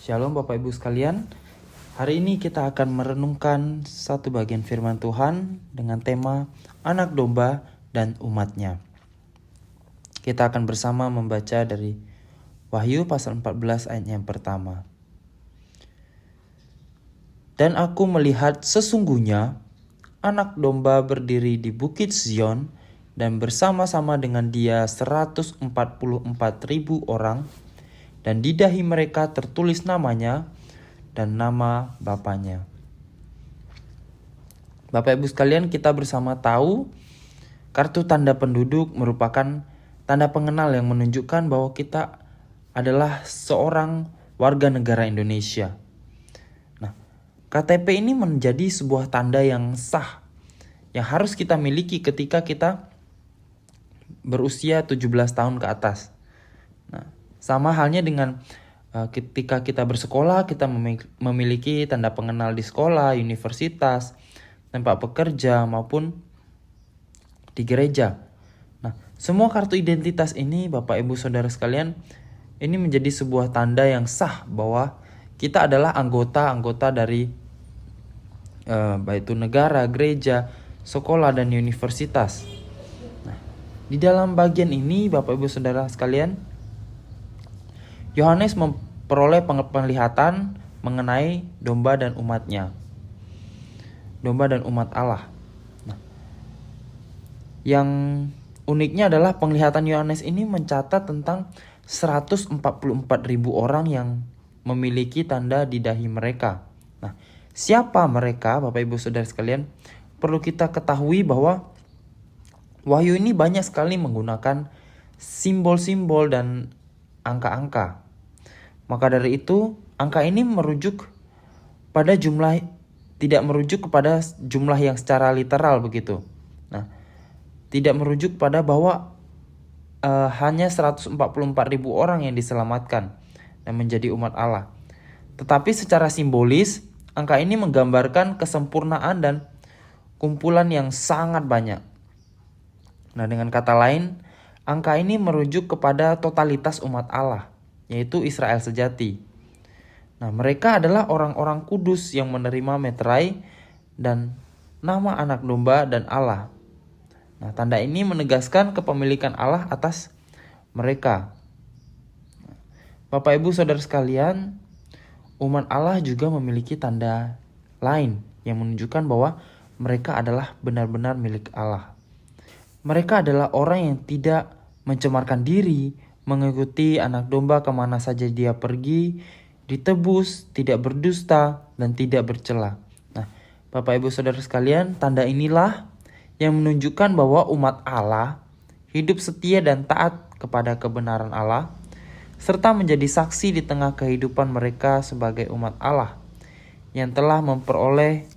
Shalom Bapak Ibu sekalian. Hari ini kita akan merenungkan satu bagian firman Tuhan dengan tema Anak Domba dan Umatnya. Kita akan bersama membaca dari Wahyu pasal 14 ayat yang pertama. Dan aku melihat sesungguhnya anak domba berdiri di bukit Zion dan bersama-sama dengan dia 144.000 orang, dan di dahi mereka tertulis namanya dan nama Bapanya. Bapak Ibu sekalian, kita bersama tahu kartu tanda penduduk merupakan tanda pengenal yang menunjukkan bahwa kita adalah seorang warga negara Indonesia. Nah, KTP ini menjadi sebuah tanda yang sah yang harus kita miliki ketika kita berusia 17 tahun ke atas. Nah, sama halnya dengan ketika kita bersekolah, kita memiliki tanda pengenal di sekolah, universitas, tempat bekerja, maupun di gereja. Nah, semua kartu identitas ini, Bapak Ibu Saudara sekalian, ini menjadi sebuah tanda yang sah bahwa kita adalah anggota dari baik itu negara, gereja, sekolah, dan universitas. Nah, di dalam bagian ini, Bapak Ibu Saudara sekalian, Yohanes memperoleh penglihatan mengenai domba dan umatnya. Domba dan umat Allah. Nah, yang uniknya adalah penglihatan Yohanes ini mencatat tentang 144.000 orang yang memiliki tanda di dahi mereka. Nah, siapa mereka, Bapak Ibu Saudara sekalian? Perlu kita ketahui bahwa Wahyu ini banyak sekali menggunakan simbol-simbol dan angka-angka. Maka dari itu, angka ini merujuk pada jumlah, tidak merujuk kepada jumlah yang secara literal begitu. Nah, tidak merujuk pada bahwa hanya 144.000 orang yang diselamatkan dan menjadi umat Allah. Tetapi secara simbolis, angka ini menggambarkan kesempurnaan dan kumpulan yang sangat banyak. Nah, dengan kata lain, angka ini merujuk kepada totalitas umat Allah, yaitu Israel sejati. Nah, mereka adalah orang-orang kudus yang menerima meterai dan nama anak domba dan Allah. Nah, tanda ini menegaskan kepemilikan Allah atas mereka. Bapak Ibu Saudara sekalian, umat Allah juga memiliki tanda lain yang menunjukkan bahwa mereka adalah benar-benar milik Allah. Mereka adalah orang yang tidak mencemarkan diri, mengikuti anak domba kemana saja dia pergi, ditebus, tidak berdusta, dan tidak bercela. Nah, Bapak Ibu Saudara sekalian, tanda inilah yang menunjukkan bahwa umat Allah hidup setia dan taat kepada kebenaran Allah, serta menjadi saksi di tengah kehidupan mereka sebagai umat Allah yang telah memperoleh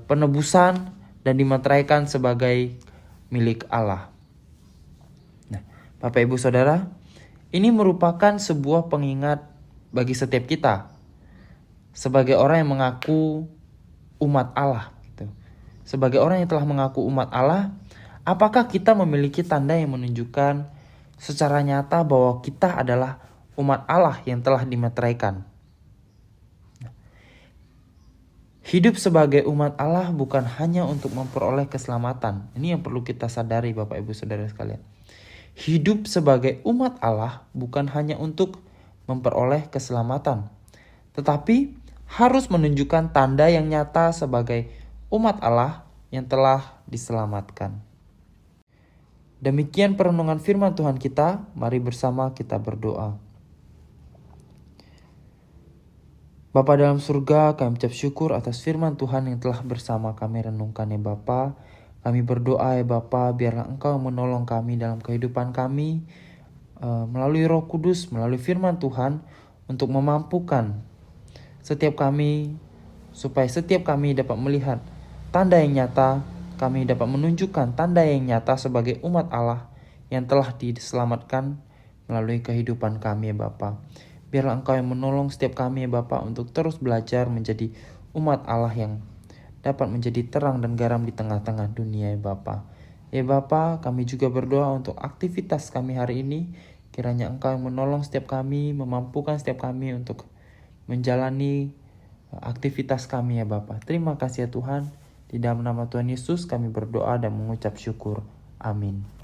penebusan dan dimeteraikan sebagai milik Allah. Nah, Bapak Ibu Saudara, ini merupakan sebuah pengingat bagi setiap kita sebagai orang yang mengaku umat Allah. Sebagai orang yang telah mengaku umat Allah, apakah kita memiliki tanda yang menunjukkan secara nyata bahwa kita adalah umat Allah yang telah dimeteraikan? Hidup sebagai umat Allah bukan hanya untuk memperoleh keselamatan. Ini yang perlu kita sadari, Bapak Ibu Saudara sekalian. Hidup sebagai umat Allah bukan hanya untuk memperoleh keselamatan, tetapi harus menunjukkan tanda yang nyata sebagai umat Allah yang telah diselamatkan. Demikian perenungan firman Tuhan kita. Mari bersama kita berdoa. Bapa dalam surga, kami ucap syukur atas firman Tuhan yang telah bersama kami renungkan ya Bapa. Kami berdoa ya Bapa, biarlah Engkau menolong kami dalam kehidupan kami melalui Roh Kudus, melalui firman Tuhan, untuk memampukan setiap kami, supaya setiap kami dapat melihat tanda yang nyata, kami dapat menunjukkan tanda yang nyata sebagai umat Allah yang telah diselamatkan melalui kehidupan kami ya Bapa. Biarlah Engkau yang menolong setiap kami ya Bapa untuk terus belajar menjadi umat Allah yang dapat menjadi terang dan garam di tengah-tengah dunia ya Bapa. Ya Bapa, kami juga berdoa untuk aktivitas kami hari ini. Kiranya Engkau yang menolong setiap kami, memampukan setiap kami untuk menjalani aktivitas kami ya Bapa. Terima kasih ya Tuhan. Di dalam nama Tuhan Yesus kami berdoa dan mengucap syukur. Amin.